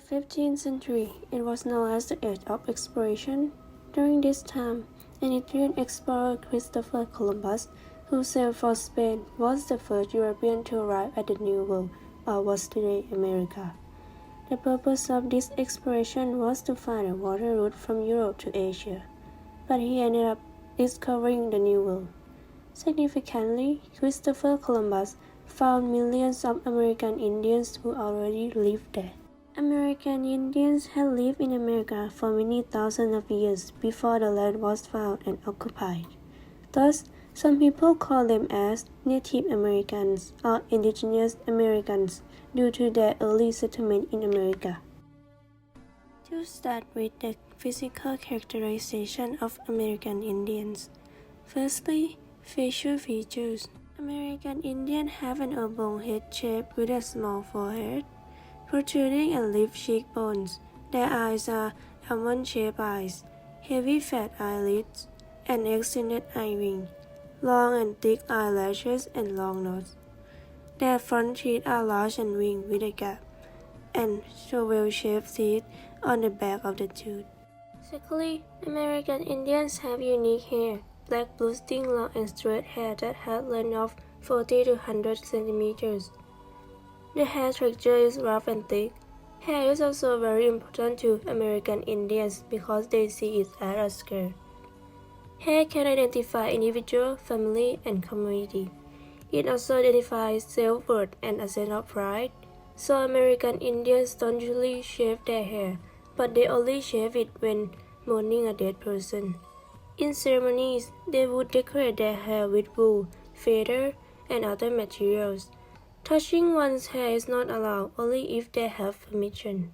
15th century, it was known as the Age of Exploration. During this time, an Italian explorer Christopher Columbus, who sailed for Spain, was the first European to arrive at the New World, or was today America. The purpose of this exploration was to find a water route from Europe to Asia, but he ended up discovering the New World. Significantly, Christopher Columbus found millions of American Indians who already lived there. American Indians had lived in America for many thousands of years before the land was found and occupied. Thus, some people call them as Native Americans or Indigenous Americans due to their early settlement in America. To start with the physical characterization of American Indians. Firstly, facial features. American Indians have an oblong head shape with a small forehead, protruding and left cheekbones. Their eyes are almond-shaped eyes, heavy fat eyelids, and extended eye wing, long and thick eyelashes, and long nose. Their front teeth are large and winged with a gap, and shovel-shaped teeth on the back of the tooth. Secondly, American Indians have unique hair, black bristling long and straight hair that has length of 40 to 100 centimeters. The hair texture is rough and thick. Hair is also very important to American Indians because they see it as a skirt. Hair can identify individual, family, and community. It also identifies self-worth and a sense of pride. So American Indians don't usually shave their hair, but they only shave it when mourning a dead person. In ceremonies, they would decorate their hair with wool, feather, and other materials. Touching one's hair is not allowed only if they have permission.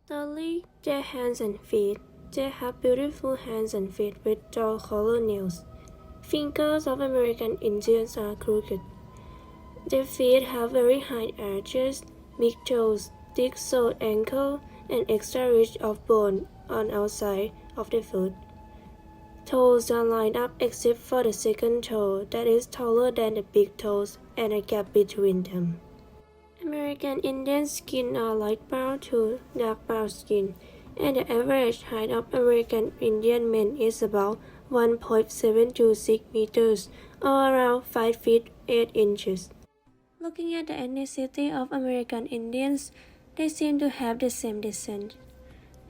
Thirdly, their hands and feet. They have beautiful hands and feet with dull color nails. Fingers of American Indians are crooked. Their feet have very high arches, big toes, thick soled ankle, and extra ridge of bone on outside of the foot. Toes are lined up except for the second toe that is taller than the big toes and a gap between them. American Indian skin are light brown to dark brown skin, and the average height of American Indian men is about 1.726 meters or around 5 feet 8 inches. Looking at the ethnicity of American Indians, they seem to have the same descent.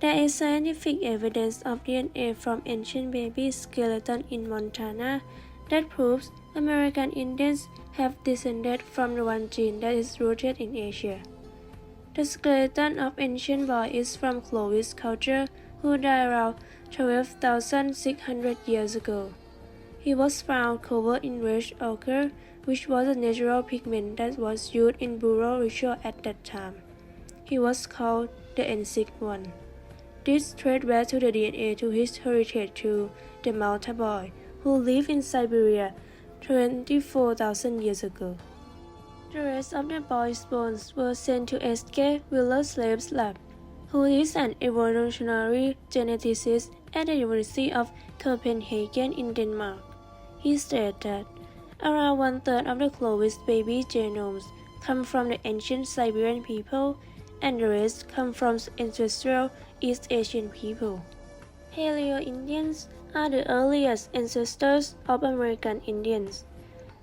There is scientific evidence of DNA from ancient baby skeleton in Montana that proves American Indians have descended from the one gene that is rooted in Asia. The skeleton of ancient boy is from Clovis culture, who died around 12,600 years ago. He was found covered in red ochre, which was a natural pigment that was used in burial ritual at that time. He was called the ancient one. This traced back to the DNA to his heritage to the Malta boy, who lived in Siberia 24,000 years ago. The rest of the boy's bones were sent to escape Wheeler-Slave's lab, who is an evolutionary geneticist at the University of Copenhagen in Denmark. He stated that around one-third of the Clovis baby genomes come from the ancient Siberian people, and the rest come from ancestral East Asian people. Paleo-Indians are the earliest ancestors of American Indians.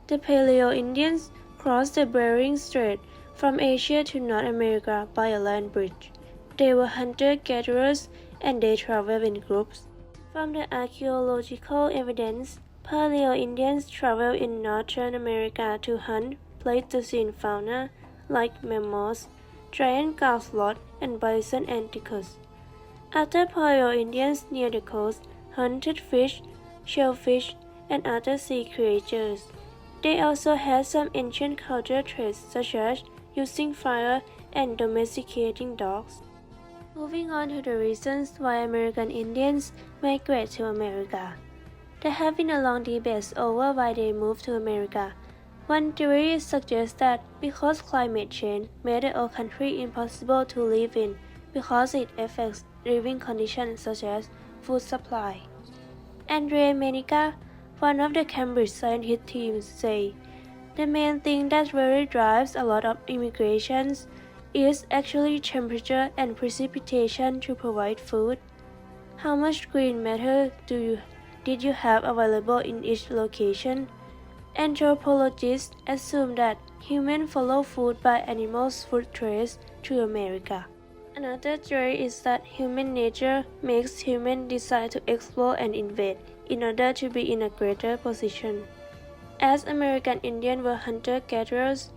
The Paleo-Indians crossed the Bering Strait from Asia to North America by a land bridge. They were hunter-gatherers and they traveled in groups. From the archaeological evidence, Paleo-Indians traveled in Northern America to hunt Pleistocene fauna like mammoths, giant gall sloth, and bison anticus. Other Paleo-Indians near the coast hunted fish, shellfish, and other sea creatures. They also had some ancient cultural traits such as using fire and domesticating dogs. Moving on to the reasons why American Indians migrate to America. There have been a long debate over why they moved to America. One theory suggests that because climate change made the old country impossible to live in because it affects living conditions such as food supply. Andre Menica, one of the Cambridge scientist team, says the main thing that really drives a lot of immigrations is actually temperature and precipitation to provide food. How much green matter did you have available in each location? Anthropologists assume that humans follow food by animals' food trace to America. Another theory is that human nature makes humans decide to explore and invade in order to be in a greater position. As American Indians were hunter-gatherers,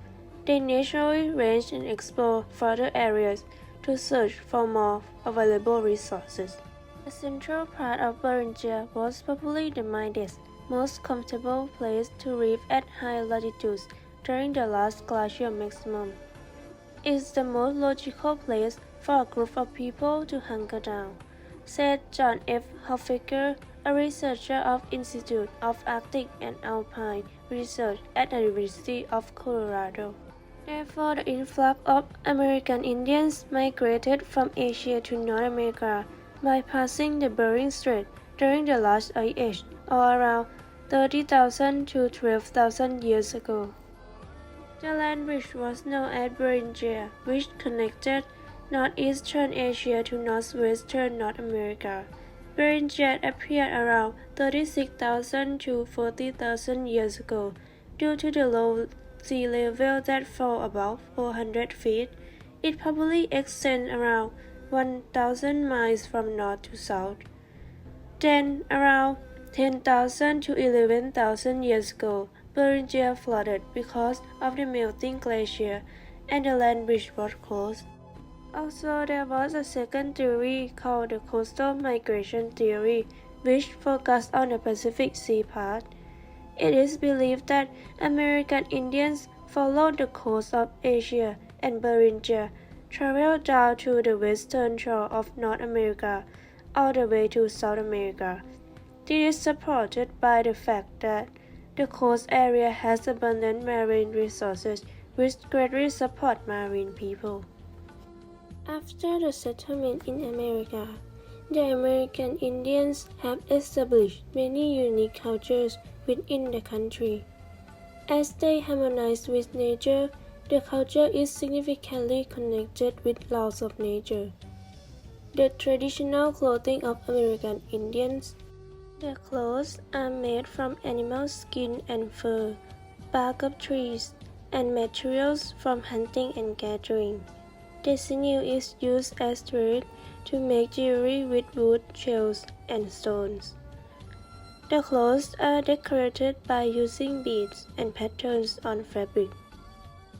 they naturally ranged and explored further areas to search for more available resources. The central part of Beringia was probably the mildest, most comfortable place to live at high latitudes during the last glacial maximum. It's the most logical place for a group of people to hunker down, said John F. Hoffaker, a researcher of Institute of Arctic and Alpine Research at the University of Colorado. Therefore, the influx of American Indians migrated from Asia to North America by passing the Bering Strait during the last ice age, or around 30,000 to 12,000 years ago. The land bridge was known as Beringia, which connected northeastern Asia to northwestern North America. Beringia appeared around 36,000 to 40,000 years ago due to the low sea level that fell above 400 feet. It probably extends around 1,000 miles from north to south. Then, around 10,000 to 11,000 years ago, Beringia flooded because of the melting glacier, and the land bridge was closed. Also, there was a second theory called the coastal migration theory, which focused on the Pacific Sea part. It is believed that American Indians followed the coast of Asia and Beringia, traveled down to the western shore of North America, all the way to South America. This is supported by the fact that the coast area has abundant marine resources, which greatly support marine people. After the settlement in America, the American Indians have established many unique cultures within the country. As they harmonize with nature, the culture is significantly connected with laws of nature. The traditional clothing of American Indians. The clothes are made from animal skin and fur, bark of trees, and materials from hunting and gathering. The sinew is used as thread to make jewelry with wood, shells, and stones. The clothes are decorated by using beads and patterns on fabric.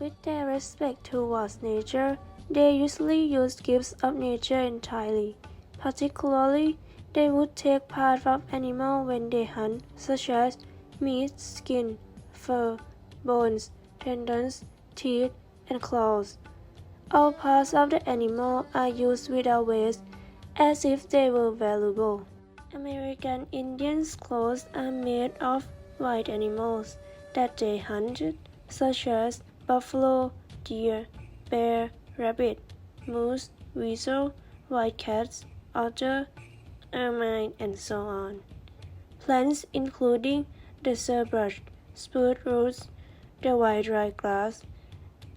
With their respect towards nature, they usually use gifts of nature entirely. Particularly, they would take part of animals when they hunt, such as meat, skin, fur, bones, tendons, teeth, and claws. All parts of the animal are used without waste, as if they were valuable. American Indians' clothes are made of wild animals that they hunted, such as buffalo, deer, bear, rabbit, moose, weasel, wildcats, otter, ermine, and so on. Plants including the sagebrush, spruce roots, the white dry grass,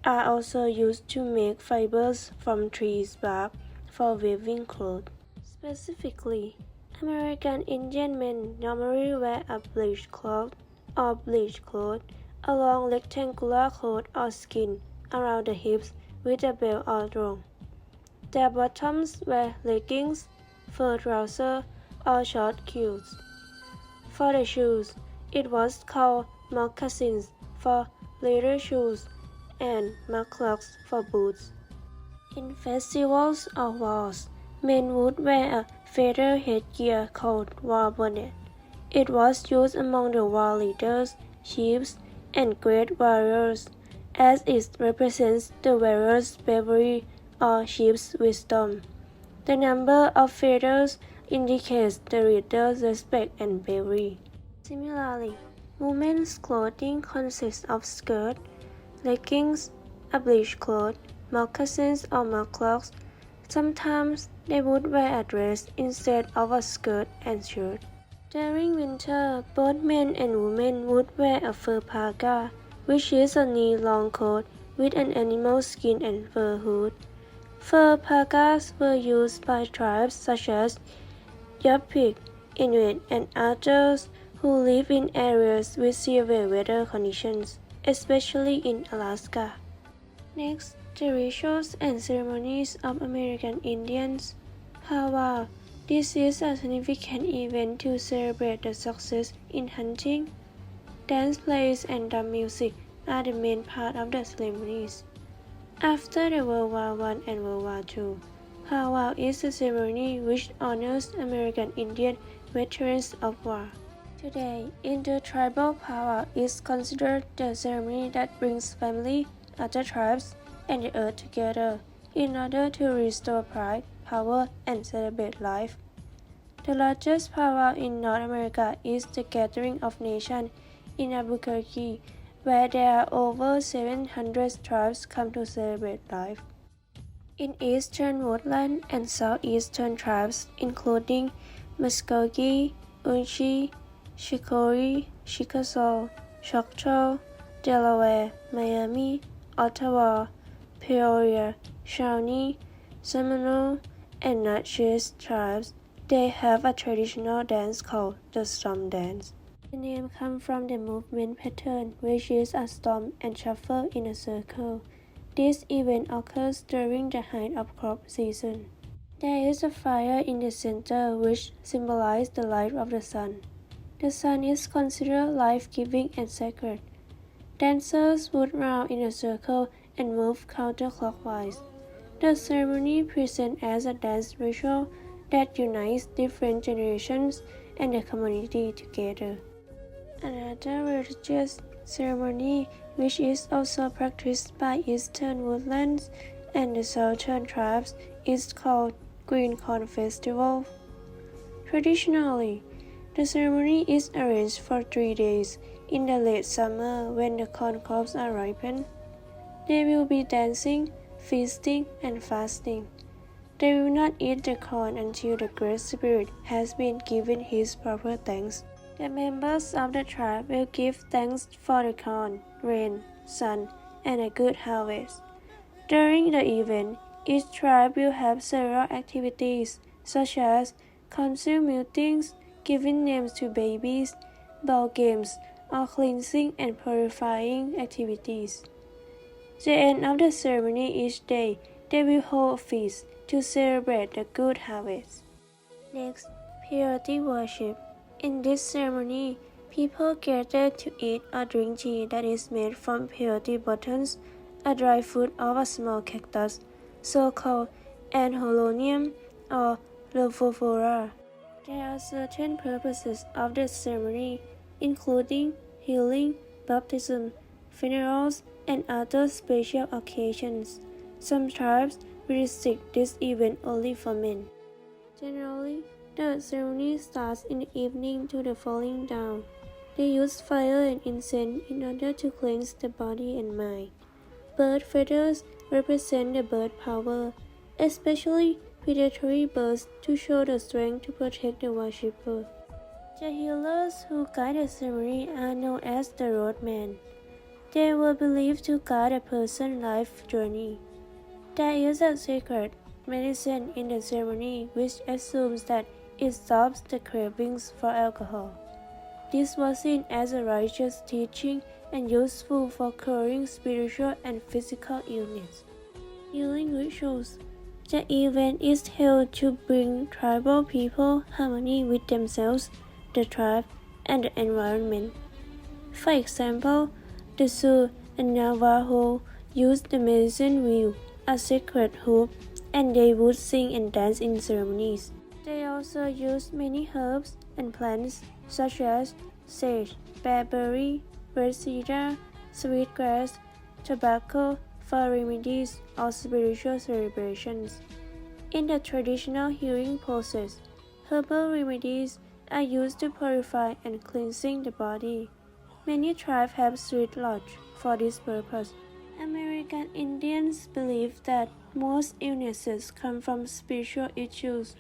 are also used to make fibers from trees' bark for weaving clothes. Specifically, American Indian men normally wear a bleached cloth or bleached cloth, a long rectangular cloth or skin around the hips with a belt or thong. Their bottoms wear leggings, fur trousers, or short kilts. For the shoes, it was called moccasins for leather shoes and mucklucks for boots. In festivals or wars, men would wear a feather headgear called war bonnet. It was used among the war leaders, chiefs, and great warriors, as it represents the wearer's bravery or chief's wisdom. The number of feathers indicates the leader's respect and bravery. Similarly, women's clothing consists of skirt, leggings, a bleached cloth, moccasins or mucklucks. Sometimes they would wear a dress instead of a skirt and shirt. During winter, both men and women would wear a fur parka, which is a knee-long coat with an animal skin and fur hood. Fur parkas were used by tribes such as Yupik, Inuit, and others who live in areas with severe weather conditions, especially in Alaska. Next, the rituals and ceremonies of American Indians. Powwow. This is a significant event to celebrate the success in hunting. Dance plays and drum music are the main part of the ceremonies. After the World War I and World War II, Powwow is a ceremony which honors American Indian veterans of war. Today, intertribal powwow is considered the ceremony that brings family, other tribes, and the earth together in order to restore pride, power, and celebrate life. The largest powwow in North America is the Gathering of Nations in Albuquerque, where there are over 700 tribes come to celebrate life. In eastern woodland and southeastern tribes, including Muskogee, Unchi, Shikori, Chickasaw, Choctaw, Delaware, Miami, Ottawa, Peoria, Shawnee, Seminole, and Natchez tribes, they have a traditional dance called the storm dance. The name comes from the movement pattern, which is a storm and shuffle in a circle. This event occurs during the height of crop season. There is a fire in the center which symbolizes the light of the sun. The sun is considered life-giving and sacred. Dancers would round in a circle and move counterclockwise. The ceremony presents as a dance ritual that unites different generations and the community together. Another religious ceremony, which is also practiced by eastern woodlands and the southern tribes, is called Green Corn Festival. Traditionally, the ceremony is arranged for 3 days in the late summer when the corn crops are ripened. They will be dancing, feasting, and fasting. They will not eat the corn until the Great Spirit has been given his proper thanks. The members of the tribe will give thanks for the corn, rain, sun, and a good harvest. During the event, each tribe will have several activities, such as council meetings, giving names to babies, ball games, or cleansing and purifying activities. At the end of the ceremony each day, they will hold a feast to celebrate the good harvest. Next, purity worship. In this ceremony, people gather to eat or drink tea that is made from peyote buttons, a dry fruit of a small cactus, so-called anhelonium or lophophora. There are certain purposes of the ceremony, including healing, baptism, funerals, and other special occasions. Some tribes restrict this event only for men. Generally, the ceremony starts in the evening to the falling down. They use fire and incense in order to cleanse the body and mind. Bird feathers represent the bird power, especially predatory birds, to show the strength to protect the worshipper. The healers who guide the ceremony are known as the roadmen. They were believed to guide a person's life journey. There is a sacred medicine in the ceremony which assumes that it stops the cravings for alcohol. This was seen as a righteous teaching and useful for curing spiritual and physical illness. Healing rituals. The event is held to bring tribal people harmony with themselves, the tribe, and the environment. For example, the Sioux and Navajo used the medicine wheel, a sacred hoop, and they would sing and dance in ceremonies. They also used many herbs and plants such as sage, barberry, red cedar, sweetgrass, tobacco for remedies or spiritual celebrations. In the traditional healing process, herbal remedies are used to purify and cleansing the body. Many tribes have sweet lodge for this purpose. American Indians believe that most illnesses come from spiritual issues.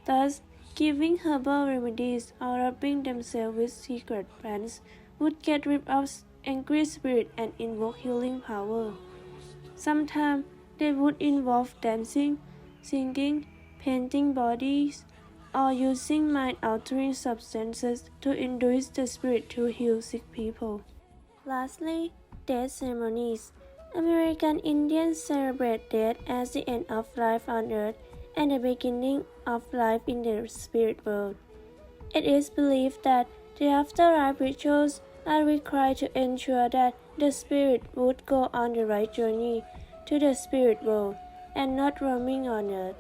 Thus, giving herbal remedies or rubbing themselves with secret plants would get rid of angry spirit and invoke healing power. Sometimes they would involve dancing, singing, painting bodies, or using mind-altering substances to induce the spirit to heal sick people. Lastly, death ceremonies. American Indians celebrate death as the end of life on earth and the beginning of life in the spirit world. It is believed that the afterlife rituals are required to ensure that the spirit would go on the right journey to the spirit world and not roaming on earth.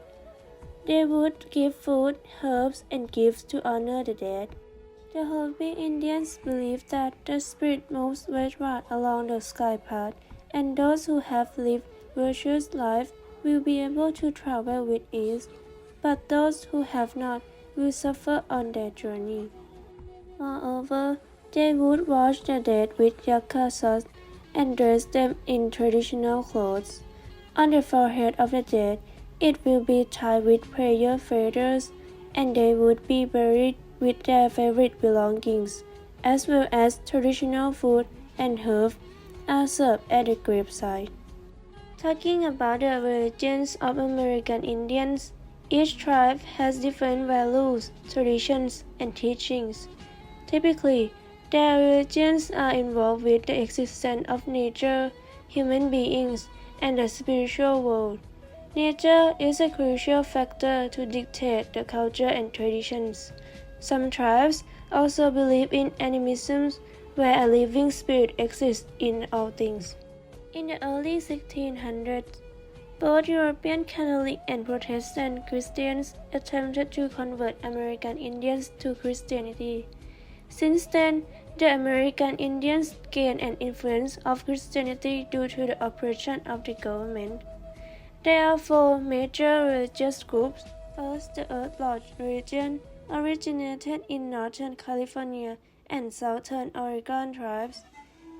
They would give food, herbs, and gifts to honor the dead. The Hopi Indians believe that the spirit moves westward along the sky path, and those who have lived virtuous lives will be able to travel with ease, but those who have not will suffer on their journey. Moreover, they would wash the dead with yakasas and dress them in traditional clothes. On the forehead of the dead, it will be tied with prayer feathers, and they would be buried with their favorite belongings, as well as traditional food and herbs are served at the gravesite. Talking about the religions of American Indians, each tribe has different values, traditions, and teachings. Typically, their religions are involved with the existence of nature, human beings, and the spiritual world. Nature is a crucial factor to dictate the culture and traditions. Some tribes also believe in animism, where a living spirit exists in all things. In the early 1600s, both European Catholic and Protestant Christians attempted to convert American Indians to Christianity. Since then, the American Indians gained an influence of Christianity due to the oppression of the government. There are four major religious groups. First, the Earth Lodge religion originated in Northern California and Southern Oregon tribes.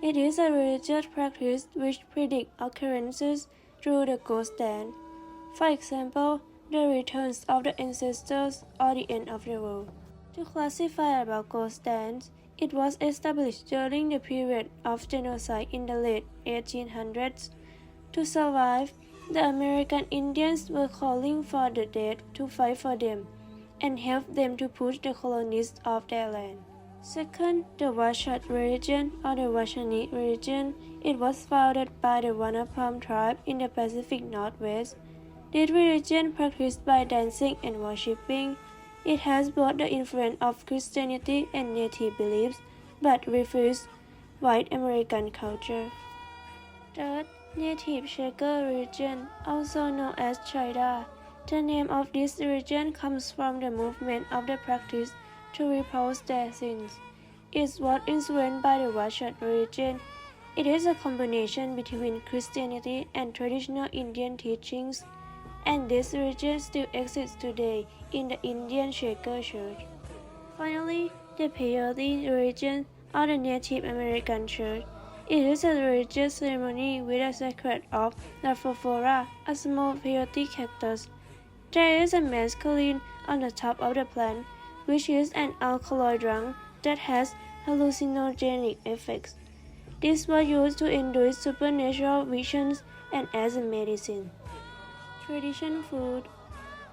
It is a religious practice which predicts occurrences through the ghost dance. For example, the returns of the ancestors or the end of the world. To classify about ghost dance, it was established during the period of genocide in the late 1800s. To survive, the American Indians were calling for the dead to fight for them and help them to push the colonists off their land. Second, the Washat religion or the Washani religion. It was founded by the Wanapum tribe in the Pacific Northwest. This religion practiced by dancing and worshipping. It has both the influence of Christianity and native beliefs, but refused white American culture. Third, Native Shaker religion, also known as Chida. The name of this religion comes from the movement of the practice to repose their sins. It was influenced by the Washat religion. It is a combination between Christianity and traditional Indian teachings, and this religion still exists today in the Indian Shaker Church. Finally, the Peyote religion or the Native American Church. It is a religious ceremony with a sacred of Lafofora, a small peyote cactus. There is a mescaline on the top of the plant, which is an alkaloid drug that has hallucinogenic effects. This was used to induce supernatural visions and as a medicine. Tradition food.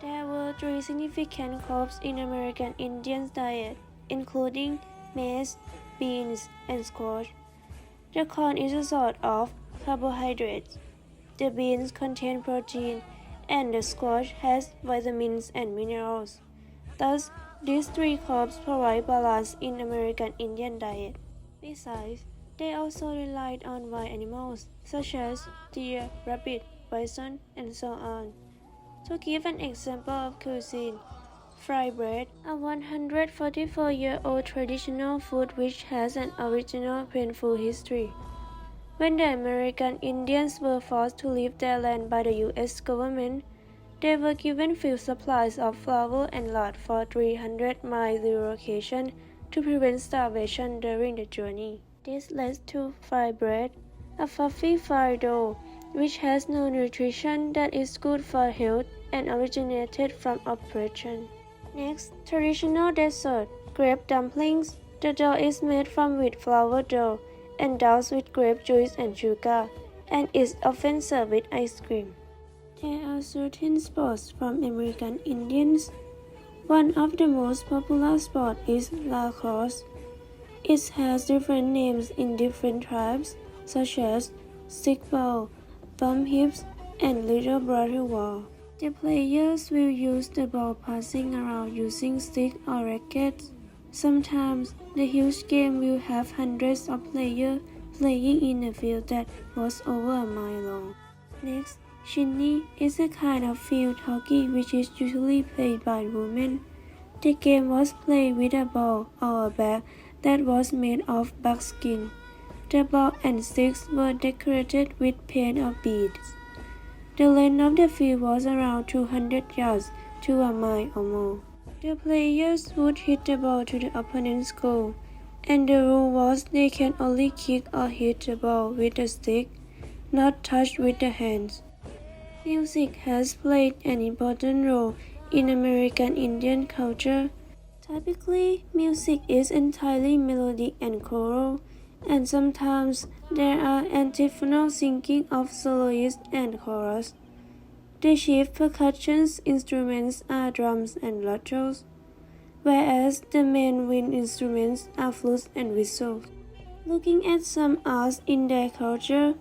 There were three significant crops in American Indians' diet, including maize, beans, and squash. The corn is a sort of carbohydrate. The beans contain protein, and the squash has vitamins and minerals. Thus, these three crops provide balance in American Indian diet. Besides, they also relied on wild animals, such as deer, rabbit, bison, and so on. To give an example of cuisine, fry bread, a 144-year-old traditional food which has an original painful history. When the American Indians were forced to leave their land by the U.S. government, they were given few supplies of flour and lard for 300-mile relocation to prevent starvation during the journey. This led to fry bread, a fluffy fried dough which has no nutrition that is good for health and originated from oppression. Next, traditional dessert, grape dumplings. The dough is made from wheat flour dough and doused with grape juice and sugar, and is often served with ice cream. There are certain sports from American Indians. One of the most popular sports is lacrosse. It has different names in different tribes, such as stickball, bum hips, and little brother ball. The players will use the ball passing around using sticks or rackets. Sometimes, the huge game will have hundreds of players playing in a field that was over a mile long. Next, shinny is a kind of field hockey which is usually played by women. The game was played with a ball or a bat that was made of buckskin. The ball and sticks were decorated with paint or beads. The length of the field was around 200 yards to a mile or more. The players would hit the ball to the opponent's goal, and the rule was they can only kick or hit the ball with a stick, not touch with the hands. Music has played an important role in American Indian culture. Typically, music is entirely melodic and choral, and sometimes there are antiphonal singing of soloists and chorus. The chief percussion instruments are drums and lotros, whereas the main wind instruments are flutes and whistles. Looking at some arts in their culture,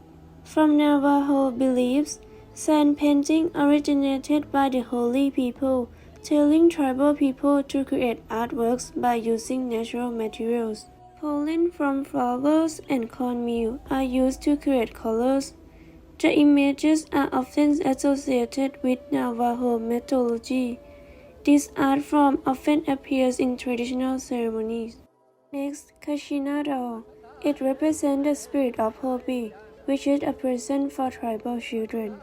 from Navajo beliefs, sand painting originated by the holy people, telling tribal people to create artworks by using natural materials. Pollen from flowers and cornmeal are used to create colors. The images are often associated with Navajo mythology. This art form often appears in traditional ceremonies. Next, Kashina doll. It represents the spirit of Hopi, which is a present for tribal children.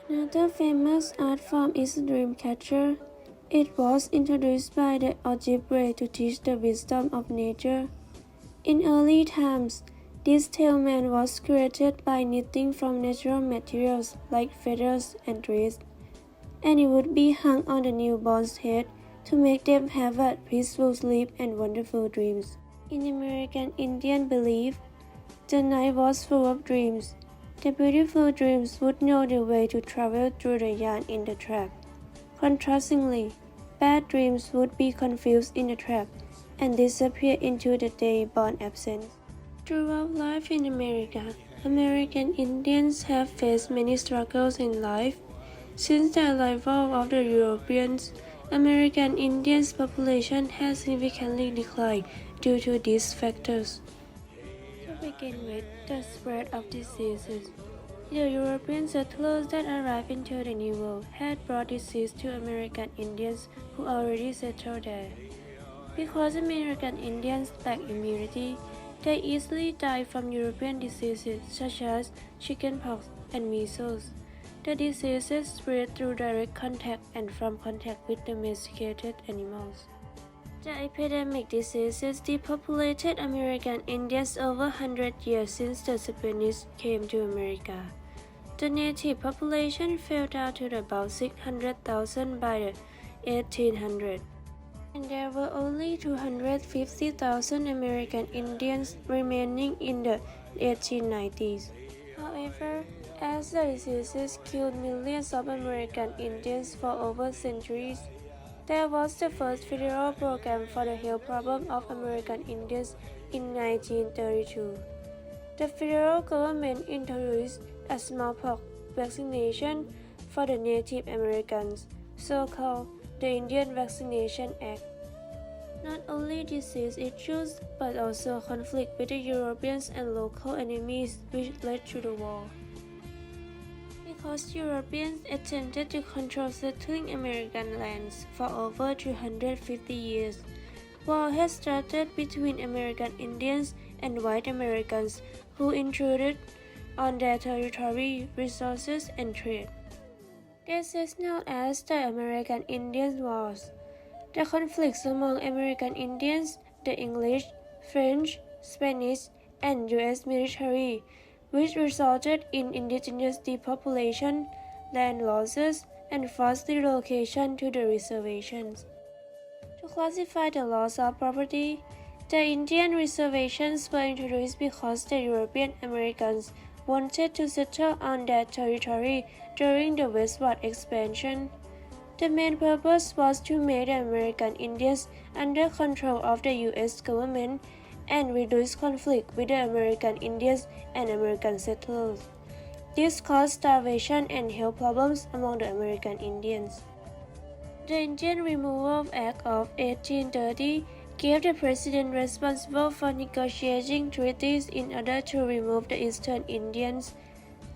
Another famous art form is Dreamcatcher. It was introduced by the Ojibwe to teach the wisdom of nature. In early times, this talisman was created by knitting from natural materials like feathers and threads, and it would be hung on the newborn's head to make them have a peaceful sleep and wonderful dreams. In American Indian belief, the night was full of dreams. The beautiful dreams would know the way to travel through the yarn in the trap. Contrastingly, bad dreams would be confused in the trap and disappear into the day-born absence. Throughout life in America, American Indians have faced many struggles in life. Since the arrival of the Europeans, American Indians' population has significantly declined due to these factors. To begin with, the spread of diseases. The European settlers that arrived into the New World had brought disease to American Indians who already settled there. Because American Indians lack immunity, they easily died from European diseases such as chickenpox and measles. The diseases spread through direct contact and from contact with domesticated animals. The epidemic diseases depopulated American Indians over 100 years since the Spanish came to America. The native population fell down to about 600,000 by the 1800s, and there were only 250,000 American Indians remaining in the 1890s. However, as the diseases killed millions of American Indians for over centuries, there was the first federal program for the health problem of American Indians in 1932. The federal government introduced a smallpox vaccination for the Native Americans, so-called the Indian Vaccination Act. Not only disease issues, but also conflict with the Europeans and local enemies which led to the war. Because Europeans attempted to control settling American lands for over 250 years, war has started between American Indians and white Americans who intruded on their territory, resources, and trade. This is known as the American Indian Wars. The conflicts among American Indians, the English, French, Spanish, and U.S. military, which resulted in indigenous depopulation, land losses, and forced relocation to the reservations. To classify the loss of property, the Indian reservations were introduced because the European Americans wanted to settle on that territory during the westward expansion. The main purpose was to make the American Indians under control of the U.S. government and reduce conflict with the American Indians and American settlers. This caused starvation and health problems among the American Indians. The Indian Removal Act of 1830 gave the president responsible for negotiating treaties in order to remove the Eastern Indians.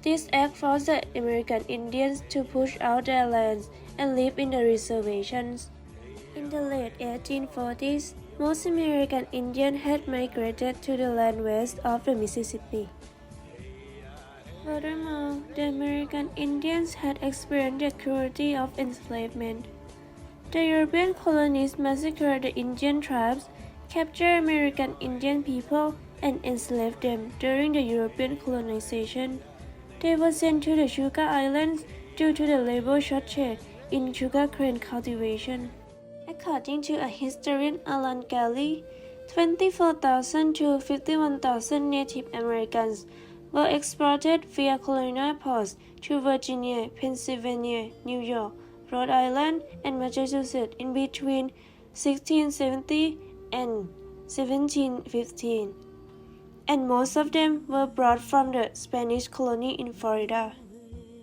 This act forced the American Indians to push out their lands and live in the reservations. In the late 1840s, most American Indians had migrated to the land west of the Mississippi. Furthermore, the American Indians had experienced the cruelty of enslavement. The European colonies massacred the Indian tribes, captured American Indian people, and enslaved them during the European colonization. They were sent to the Sugar Islands due to the labor shortage in sugarcane cultivation. According to a historian, Alan Galley, 24,000 to 51,000 Native Americans were exported via colonial ports to Virginia, Pennsylvania, New York, Rhode Island, and Massachusetts in between 1670 and 1715, and most of them were brought from the Spanish colony in Florida.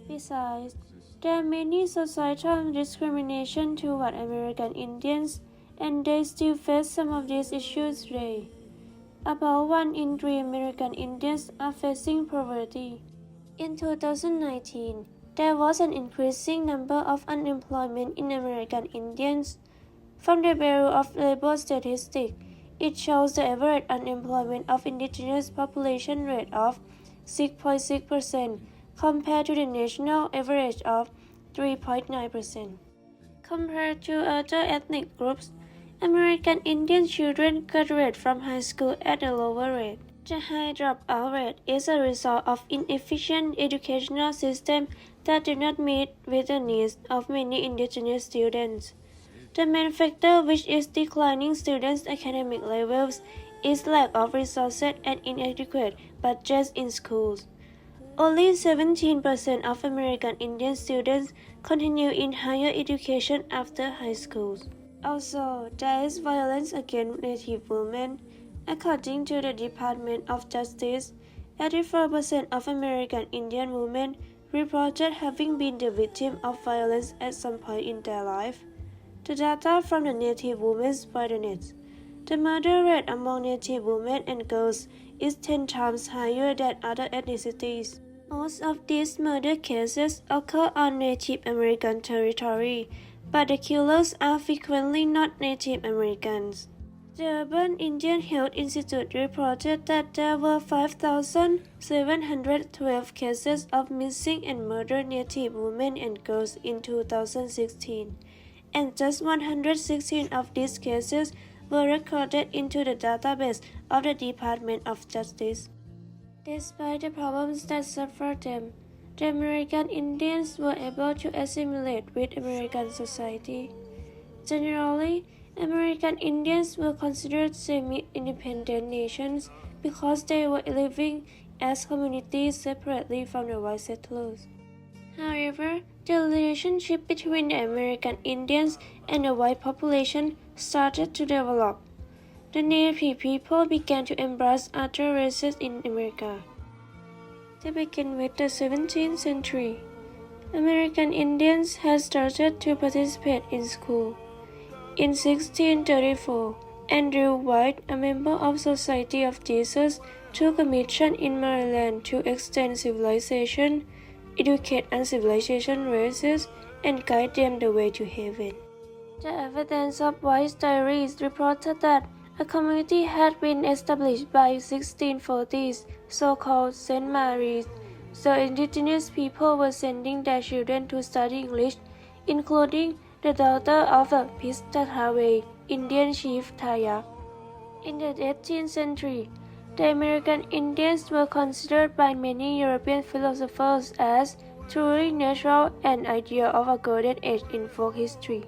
Besides, there are many societal discrimination toward American Indians, and they still face some of these issues today. About 1 in 3 American Indians are facing poverty. In 2019, there was an increasing number of unemployment in American Indians. From the Bureau of Labor Statistics, it shows the average unemployment of indigenous population rate of 6.6% compared to the national average of 3.9%. Compared to other ethnic groups, American Indian children graduate from high school at a lower rate. The high dropout rate is a result of inefficient educational systems that do not meet with the needs of many indigenous students. The main factor which is declining students' academic levels is lack of resources and inadequate budgets in schools. Only 17% of American Indian students continue in higher education after high school. Also, there is violence against Native women. According to the Department of Justice, 84% of American Indian women reported having been the victim of violence at some point in their life. The data from the Native Women's Net. The murder rate among Native women and girls is 10 times higher than other ethnicities. Most of these murder cases occur on Native American territory, but the killers are frequently not Native Americans. The Urban Indian Health Institute reported that there were 5,712 cases of missing and murdered Native women and girls in 2016, and just 116 of these cases were recorded into the database of the Department of Justice. Despite the problems that suffered them, the American Indians were able to assimilate with American society. Generally, American Indians were considered semi-independent nations because they were living as communities separately from the white settlers. However, the relationship between the American Indians and the white population started to develop. The Native people began to embrace other races in America. To begin with the 17th century, American Indians had started to participate in school. In 1634, Andrew White, a member of Society of Jesus, took a mission in Maryland to extend civilization, educate uncivilized races, and guide them the way to heaven. The evidence of White's diaries reported that a community had been established by 1640s, so-called St. Mary's. So indigenous people were sending their children to study English, including the daughter of a Piscataway Indian chief Taya. In the 18th century, the American Indians were considered by many European philosophers as truly natural and idea of a golden age in folk history.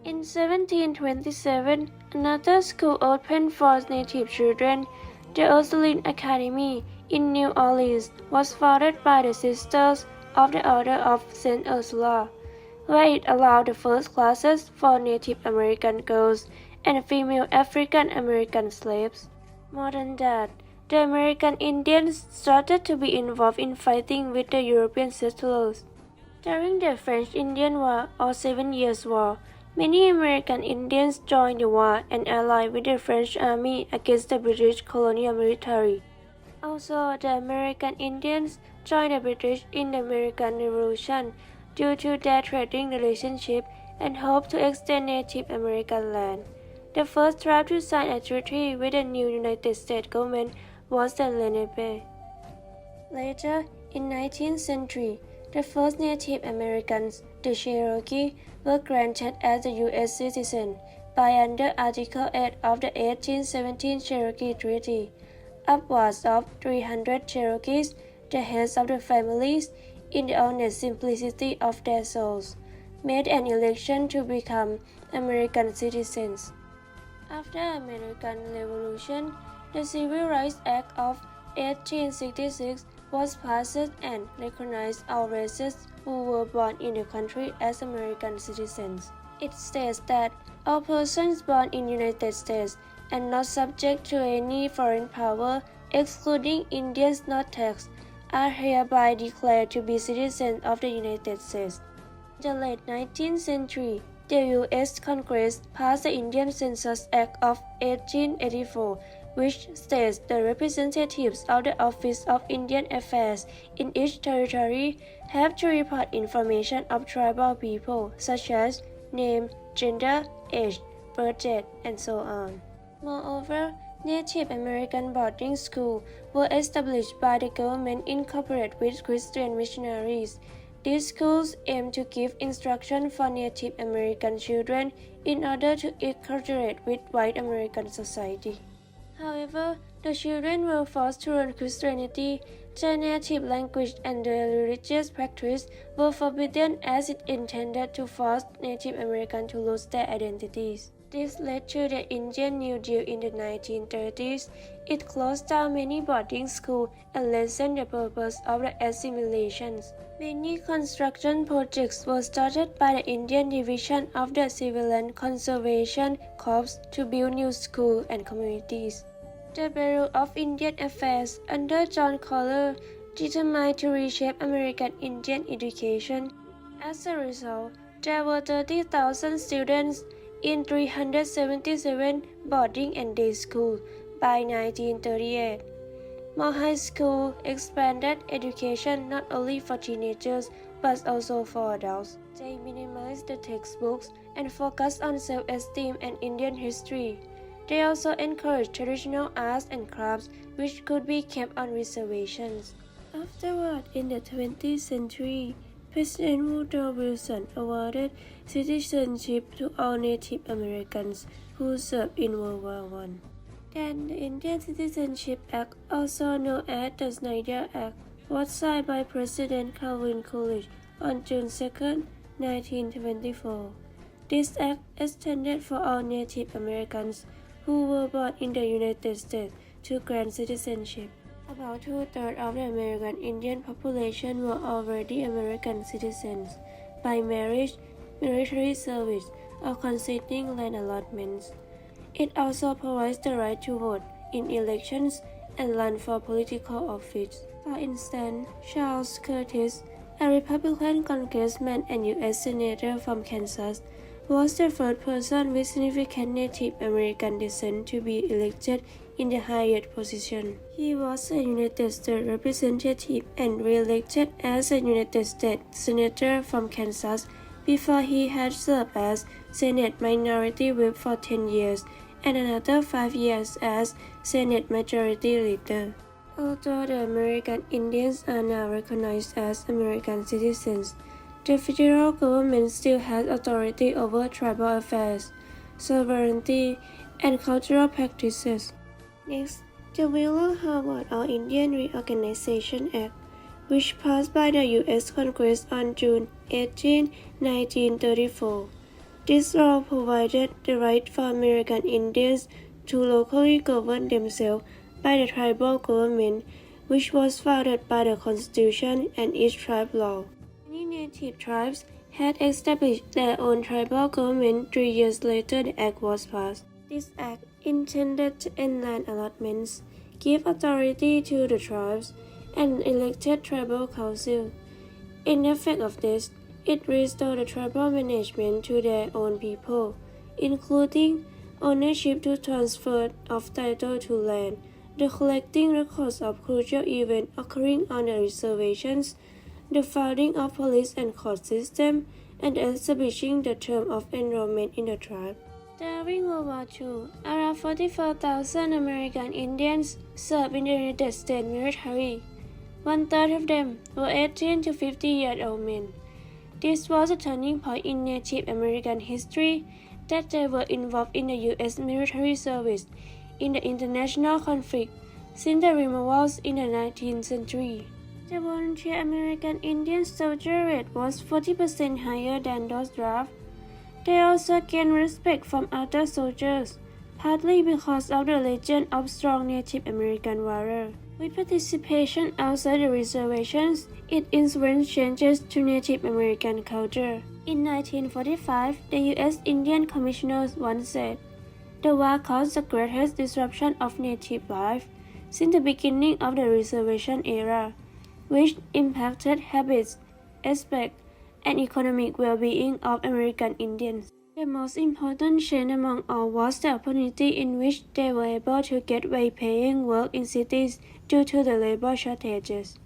In 1727, another school opened for native children, the Ursuline Academy, in New Orleans was founded by the Sisters of the Order of St. Ursula, where it allowed the first classes for Native American girls and female African American slaves. More than that, the American Indians started to be involved in fighting with the European settlers. During the French Indian War or 7 Years' War, many American Indians joined the war and allied with the French army against the British colonial military. Also, the American Indians joined the British in the American Revolution due to their trading relationship and hope to extend Native American land. The first tribe to sign a treaty with the new United States government was the Lenape. Later, in 19th century, the first Native Americans, the Cherokee, were granted as a U.S. citizen by under Article 8 of the 1817 Cherokee Treaty. Upwards of 300 Cherokees, the heads of the families, in the honest simplicity of their souls, made an election to become American citizens. After the American Revolution, the Civil Rights Act of 1866 was passed and recognized all races who were born in the country as American citizens. It states that all persons born in the United States and not subject to any foreign power, excluding Indians not taxed, are hereby declared to be citizens of the United States. In the late 19th century, the U.S. Congress passed the Indian Census Act of 1884, which states the representatives of the Office of Indian Affairs in each territory have to report information of tribal people such as name, gender, age, birth date, and so on. Moreover, Native American boarding schools were established by the government in cooperation with Christian missionaries. These schools aim to give instruction for Native American children in order to incorporate with white American society. However, the children were forced to learn Christianity. Their native language and their religious practice were forbidden as it intended to force Native Americans to lose their identities. This led to the Indian New Deal in the 1930s. It closed down many boarding schools and lessened the purpose of the assimilations. Many construction projects were started by the Indian Division of the Civilian Conservation Corps to build new schools and communities. The Bureau of Indian Affairs under John Collier determined to reshape American Indian education. As a result, there were 30,000 students in 377 boarding and day schools by 1938. More high schools expanded education not only for teenagers but also for adults. They minimized the textbooks and focused on self-esteem and Indian history. They also encouraged traditional arts and crafts which could be kept on reservations. Afterward, in the 20th century, President Woodrow Wilson awarded citizenship to all Native Americans who served in World War I. Then the Indian Citizenship Act, also known as the Snyder Act, was signed by President Calvin Coolidge on June 2, 1924. This act extended for all Native Americans who were born in the United States to grant citizenship. About two-thirds of the American Indian population were already American citizens by marriage, military service, or conceding land allotments. It also provides the right to vote in elections and run for political office. For instance, Charles Curtis, a Republican congressman and U.S. Senator from Kansas, was the first person with significant Native American descent to be elected in the highest position. He was a United States Representative and re-elected as a United States Senator from Kansas before he had served as Senate Minority Whip for 10 years and another 5 years as Senate Majority Leader. Although the American Indians are now recognized as American citizens, the federal government still has authority over tribal affairs, sovereignty, and cultural practices. Next, the Wheeler-Harvard All-Indian Reorganization Act, which passed by the U.S. Congress on June 18, 1934. This law provided the right for American Indians to locally govern themselves by the tribal government, which was founded by the Constitution and each tribe law. Many native tribes had established their own tribal government 3 years later the act was passed. This act, intended to end land allotments, gave authority to the tribes, and elected tribal council. In effect of this, it restored the tribal management to their own people, including ownership to transfer of title to land, the collecting records of crucial events occurring on the reservations, the founding of police and court system, and establishing the term of enrollment in the tribe. During World War II, around 44,000 American Indians served in the United States military. 1/3 of them were 18 to 50-year-old men. This was a turning point in Native American history that they were involved in the U.S. military service in the international conflict since the removals in the 19th century. The volunteer American Indian soldier rate was 40% higher than those drafted. They also gained respect from other soldiers, partly because of the legend of strong Native American warrior. With participation outside the reservations, it influenced changes to Native American culture. In 1945, the U.S. Indian Commissioners once said, "The war caused the greatest disruption of Native life since the beginning of the reservation era, which impacted habits, aspects, and economic well-being of American Indians." The most important change among all was the opportunity in which they were able to get well-paying work in cities due to the labor shortages.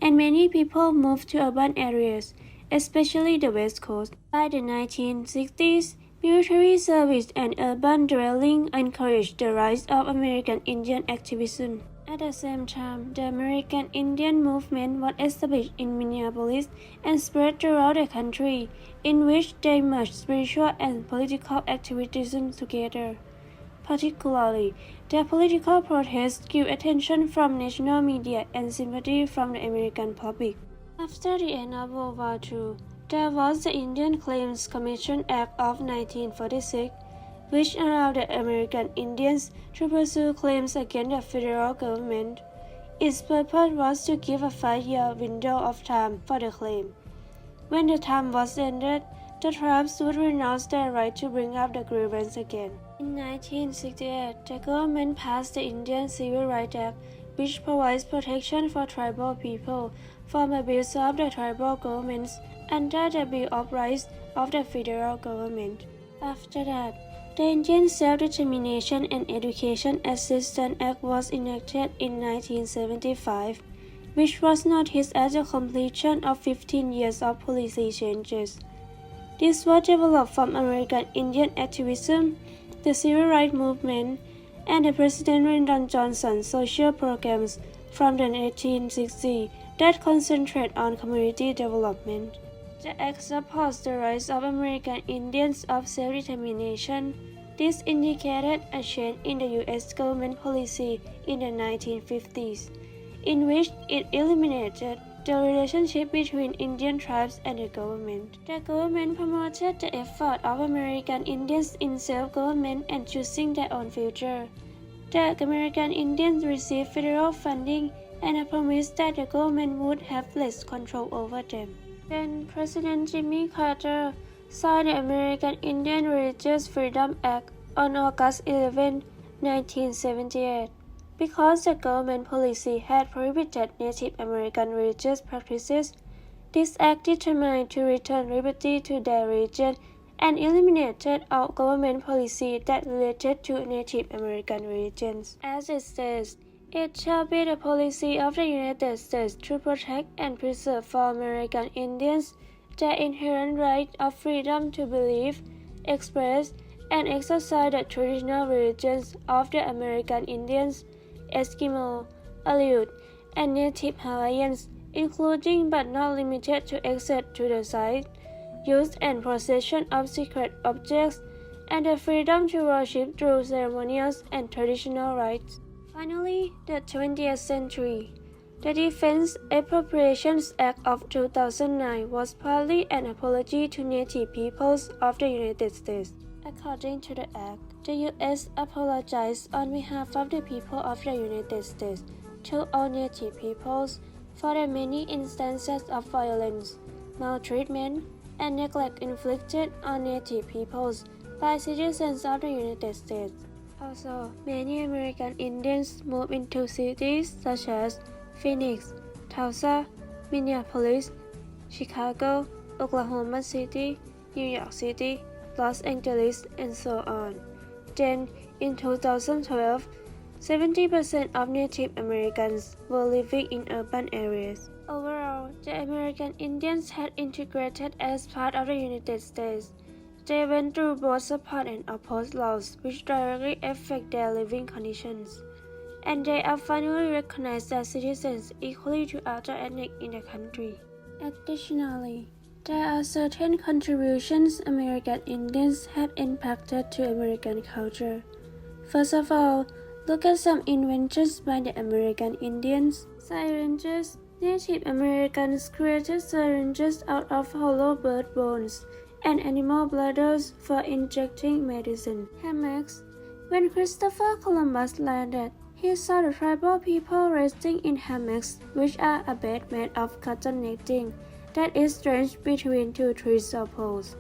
And many people moved to urban areas, especially the West Coast. By the 1960s, military service and urban dwelling encouraged the rise of American Indian activism. At the same time, the American Indian movement was established in Minneapolis and spread throughout the country, in which they merged spiritual and political activism together. Particularly, their political protests drew attention from national media and sympathy from the American public. After the end of World War II, there was the Indian Claims Commission Act of 1946, which allowed the American Indians to pursue claims against the federal government. Its purpose was to give a 5-year window of time for the claim. When the time was ended, the tribes would renounce their right to bring up the grievance again. In 1968, the government passed the Indian Civil Rights Act, which provides protection for tribal people from abuse of the tribal governments under the Bill of Rights of the federal government. After that, the Indian Self-Determination and Education Assistance Act was enacted in 1975, which was noticed as the completion of 15 years of policy changes. This was developed from American Indian activism, the civil rights movement, and the President Lyndon Johnson's social programs from the 1860s that concentrate on community development. The Act supports the rights of American Indians of self-determination. This indicated a change in the U.S. government policy in the 1950s, in which it eliminated the relationship between Indian tribes and the government. The government promoted the effort of American Indians in self-government and choosing their own future. The American Indians received federal funding and a promise that the government would have less control over them. Then President Jimmy Carter signed the American Indian Religious Freedom Act on August 11, 1978. Because the government policy had prohibited Native American religious practices, this act determined to return liberty to their religion and eliminated all government policy that related to Native American religions. As it says, "It shall be the policy of the United States to protect and preserve for American Indians their inherent right of freedom to believe, express, and exercise the traditional religions of the American Indians, Eskimo, Aleut, and Native Hawaiians, including but not limited to access to the site, use and possession of sacred objects, and the freedom to worship through ceremonials and traditional rites." Finally, the 20th century. The Defense Appropriations Act of 2009 was partly an apology to Native peoples of the United States. According to the Act, the U.S. apologized on behalf of the people of the United States to all Native peoples for the many instances of violence, maltreatment, and neglect inflicted on Native peoples by citizens of the United States. Also, many American Indians moved into cities such as Phoenix, Tulsa, Minneapolis, Chicago, Oklahoma City, New York City, Los Angeles, and so on. Then, in 2012, 70% of Native Americans were living in urban areas. Overall, the American Indians had integrated as part of the United States. They went through both support and opposed laws which directly affect their living conditions, and they are finally recognized as citizens equally to other ethnic in the country. Additionally, there are certain contributions American Indians have impacted to American culture. First of all, look at some inventions by the American Indians. Syringes. Native Americans created syringes out of hollow bird bones and animal bladders for injecting medicine. Hammocks. When Christopher Columbus landed, he saw the tribal people resting in hammocks, which are a bed made of cotton netting that is stretched between two trees or poles.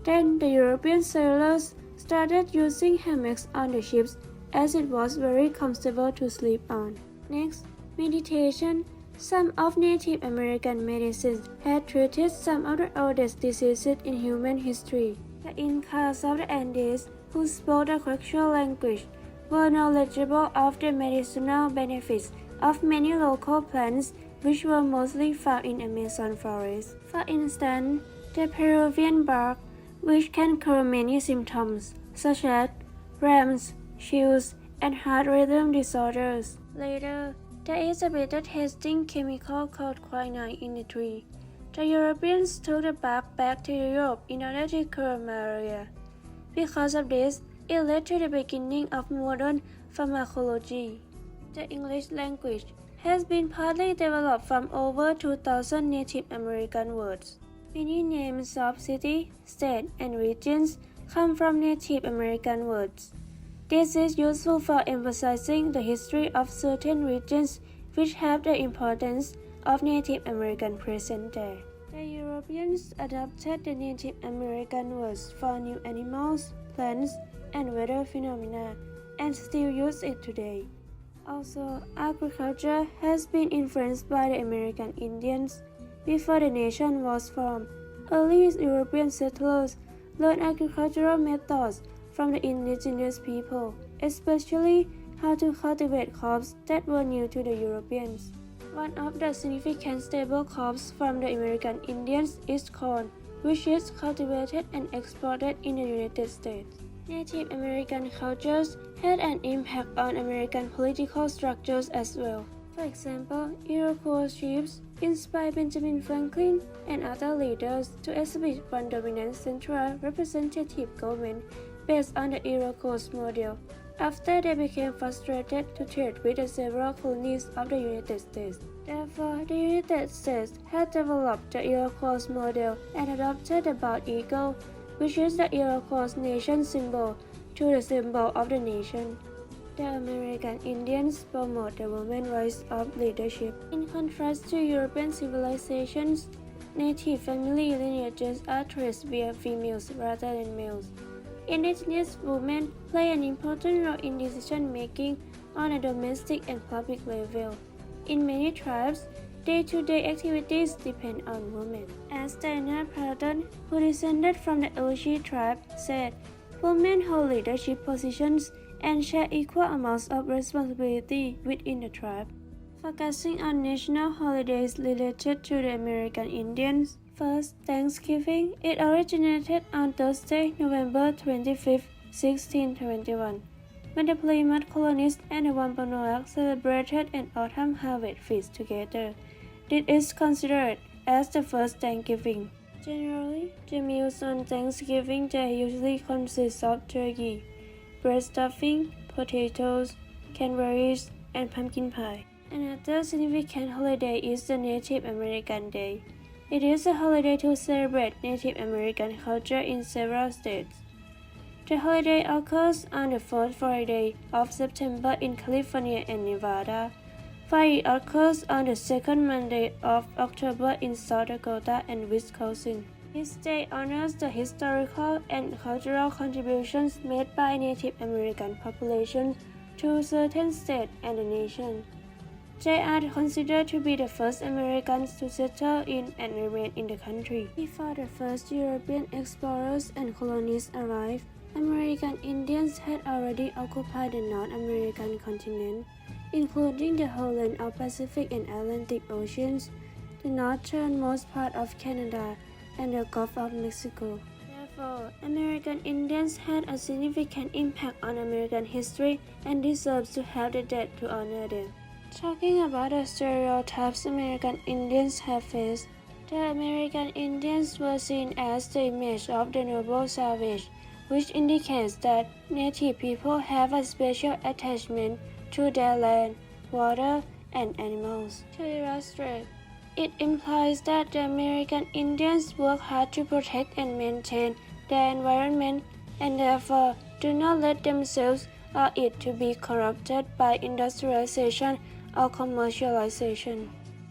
Then the European sailors started using hammocks on the ships as it was very comfortable to sleep on. Next, meditation. Some of Native American medicines had treated some of the oldest diseases in human history. The Incas of the Andes, who spoke the Quechua language, were knowledgeable of the medicinal benefits of many local plants which were mostly found in Amazon forest. For instance, the Peruvian bark, which can cure many symptoms, such as cramps, chills, and heart rhythm disorders. Later, there is a bitter tasting chemical called quinine in the tree. The Europeans took the bark back to Europe in order to cure malaria. Because of this, it led to the beginning of modern pharmacology. The English language has been partly developed from over 2,000 Native American words. Many names of cities, states, and regions come from Native American words. This is useful for emphasizing the history of certain regions which have the importance of Native American present there. The Europeans adopted the Native American words for new animals, plants, and weather phenomena, and still use it today. Also, agriculture has been influenced by the American Indians. Before the nation was formed, early European settlers learned agricultural methods from the indigenous people, especially how to cultivate crops that were new to the Europeans. One of the significant staple crops from the American Indians is corn, which is cultivated and exported in the United States. Native American cultures had an impact on American political structures as well. For example, Iroquois chiefs inspired Benjamin Franklin and other leaders to establish one dominant central representative government based on the Iroquois model, after they became frustrated to trade with the several colonies of the United States. Therefore, the United States had developed the Iroquois model and adopted the bald eagle, which is the Iroquois nation symbol, to the symbol of the nation. The American Indians promote the women's rights of leadership. In contrast to European civilizations, Native family lineages are traced via females rather than males. Indigenous women play an important role in decision-making on a domestic and public level. In many tribes, day-to-day activities depend on women. As Diana Patton, who descended from the Ochi tribe, said, women hold leadership positions and share equal amounts of responsibility within the tribe. Focusing on national holidays related to the American Indians, first, Thanksgiving. It originated on Thursday, November 25, 1621, when the Plymouth colonists and the Wampanoag celebrated an autumn harvest feast together. This is considered as the first Thanksgiving. Generally, the meals on Thanksgiving Day usually consist of turkey, bread stuffing, potatoes, cranberries, and pumpkin pie. Another significant holiday is the Native American Day. It is a holiday to celebrate Native American culture in several states. The holiday occurs on the fourth Friday of September in California and Nevada. Fire occurs on the second Monday of October in South Dakota and Wisconsin. This day honors the historical and cultural contributions made by Native American populations to certain states and the nation. They are considered to be the first Americans to settle in and remain in the country. Before the first European explorers and colonists arrived, American Indians had already occupied the North American continent, including the whole length of Pacific and Atlantic Oceans, the northernmost part of Canada, and the Gulf of Mexico. Therefore, American Indians had a significant impact on American history and deserve to have the dead to honor them. Talking about the stereotypes American Indians have faced, the American Indians were seen as the image of the noble savage, which indicates that Native people have a special attachment to their land, water, and animals. To illustrate, it implies that the American Indians work hard to protect and maintain their environment and therefore do not let themselves or it to be corrupted by industrialization or commercialization.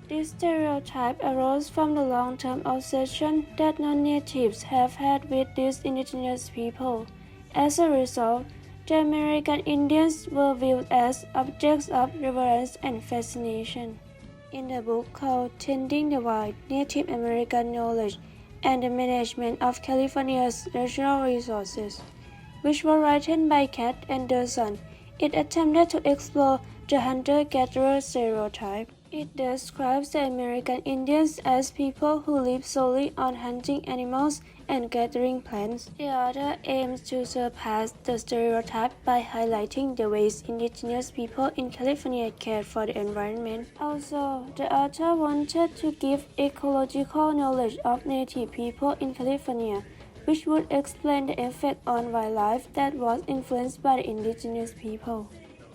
This stereotype arose from the long-term obsession that non-natives have had with these indigenous people. As a result, the American Indians were viewed as objects of reverence and fascination. In the book called Tending the Wild, Native American Knowledge and the Management of California's Natural Resources, which was written by Kat Anderson, it attempted to explore the hunter-gatherer stereotype. It describes the American Indians as people who live solely on hunting animals and gathering plants. The author aims to surpass the stereotype by highlighting the ways indigenous people in California care for the environment. Also, the author wanted to give ecological knowledge of Native people in California, which would explain the effect on wildlife that was influenced by the indigenous people.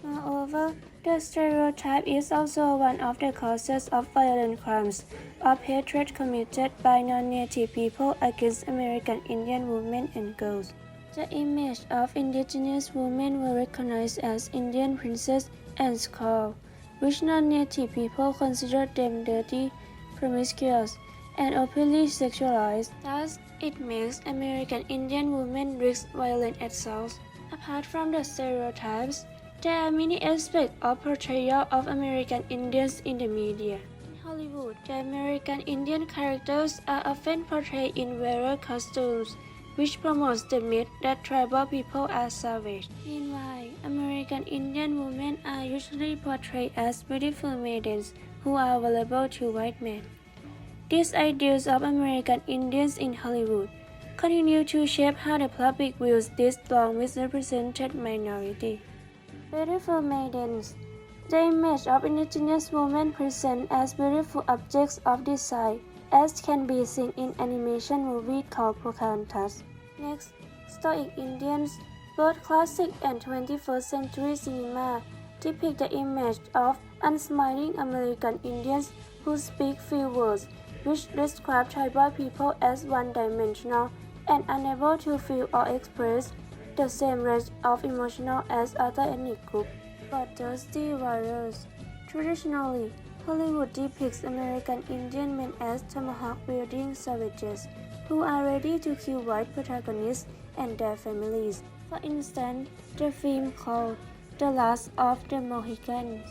Moreover, the stereotype is also one of the causes of violent crimes of hatred committed by non-native people against American Indian women and girls. The image of indigenous women were recognized as Indian princesses and scholars, which non-native people considered them dirty, promiscuous, and openly sexualized. Thus, it makes American Indian women risk violent assaults. Apart from the stereotypes, there are many aspects of portrayal of American Indians in the media. In Hollywood, the American Indian characters are often portrayed in wearer costumes, which promotes the myth that tribal people are savage. Meanwhile, American Indian women are usually portrayed as beautiful maidens who are available to white men. These ideals of American Indians in Hollywood continue to shape how the public views this long misrepresented minority. Beautiful maidens. The image of indigenous women present as beautiful objects of desire, as can be seen in animation movie called Pocahontas. Next, Stoic Indians. Both classic and 21st century cinema depict the image of unsmiling American Indians who speak few words, which describe tribal people as one-dimensional and unable to feel or express the same range of emotional as other ethnic groups, but thirsty warriors. Traditionally, Hollywood depicts American Indian men as tomahawk-wielding savages who are ready to kill white protagonists and their families. For instance, the film called The Last of the Mohicans.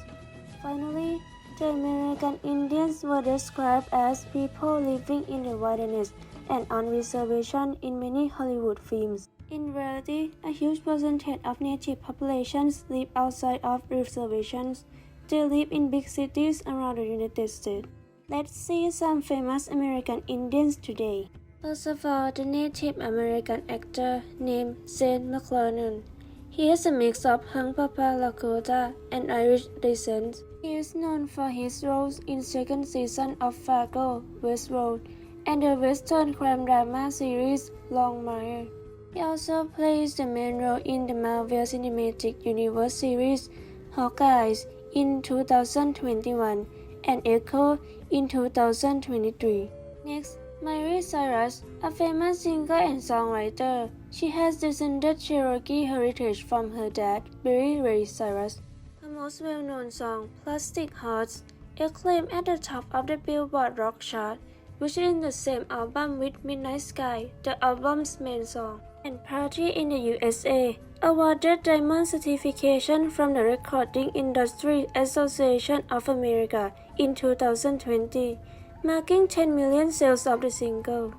Finally, the American Indians were described as people living in the wilderness and on reservation in many Hollywood films. In reality, a huge percentage of native populations live outside of reservations. They live in big cities around the United States. Let's see some famous American Indians today. First of all, the Native American actor named Zane McClellan. He is a mix of Phanpraew Lakota and Irish descent. He is known for his roles in second season of Fargo, Westworld, and the Western crime drama series Longmire. He also plays the main role in the Marvel Cinematic Universe series Hawkeye in 2021 and Echo in 2023. Next, Miley Cyrus, a famous singer and songwriter. She has descended Cherokee heritage from her dad, Billy Ray Cyrus. Her most well-known song, Plastic Hearts, acclaimed at the top of the Billboard Rock chart, which is in the same album with Midnight Sky, the album's main song. And Party in the USA, awarded Diamond certification from the Recording Industry Association of America in 2020, marking 10 million sales of the single.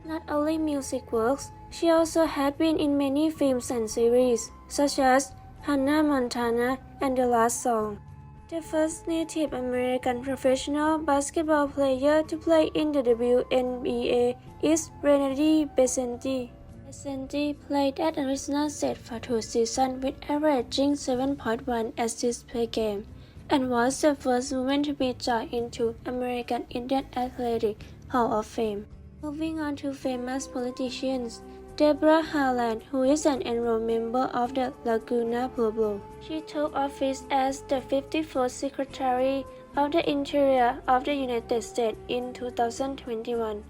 Not only music works, she also has been in many films and series, such as Hannah Montana and The Last Song. The first Native American professional basketball player to play in the WNBA is Renee Besenti. Besenti played at Arizona State for 2 seasons with averaging 7.1 assists per game, and was the first woman to be joined into American Indian Athletic Hall of Fame. Moving on to famous politicians, Deborah Harland, who is an enrolled member of the Laguna Pueblo. She took office as the 54th Secretary of the Interior of the United States in 2021.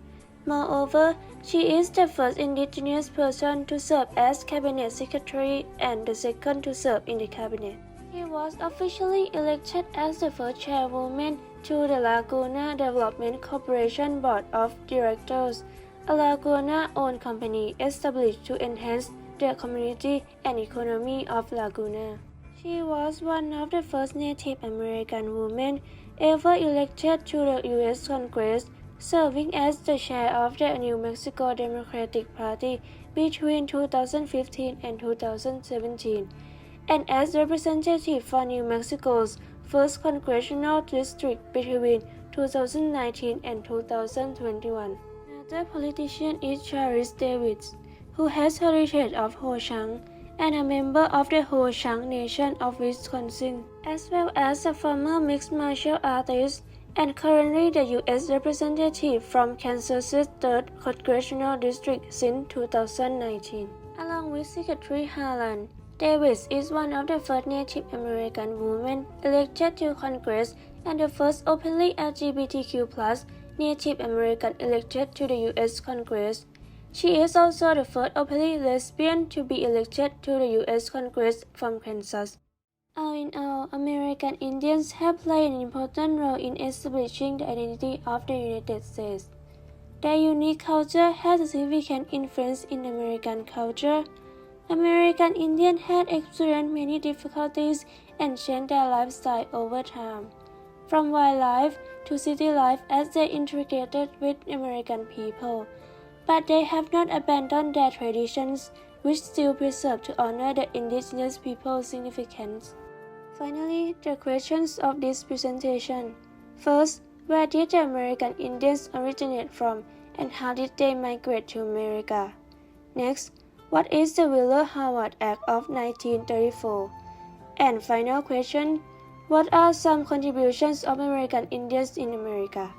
Moreover, she is the first indigenous person to serve as Cabinet Secretary and the second to serve in the Cabinet. She was officially elected as the first chairwoman to the Laguna Development Corporation Board of Directors, a Laguna-owned company established to enhance the community and economy of Laguna. She was one of the first Native American women ever elected to the U.S. Congress, serving as the chair of the New Mexico Democratic Party between 2015 and 2017, and as representative for New Mexico's 1st Congressional District between 2019 and 2021. Another politician is Charles Davis, who has heritage of Ho-Chunk and a member of the Ho-Chunk Nation of Wisconsin, as well as a former mixed martial artist and currently the U.S. Representative from Kansas's 3rd Congressional District since 2019. Along with Secretary Harlan, Davis is one of the first Native American women elected to Congress and the first openly LGBTQ+ Native American elected to the U.S. Congress. She is also the first openly lesbian to be elected to the U.S. Congress from Kansas. All in all, American Indians have played an important role in establishing the identity of the United States. Their unique culture has a significant influence in American culture. American Indians had experienced many difficulties and changed their lifestyle over time, from wildlife to city life as they integrated with American people. But they have not abandoned their traditions, which still preserve to honor the indigenous people's significance. Finally, the questions of this presentation. First, where did the American Indians originate from and how did they migrate to America? Next, what is the Wheeler-Howard Act of 1934? And final question, what are some contributions of American Indians in America?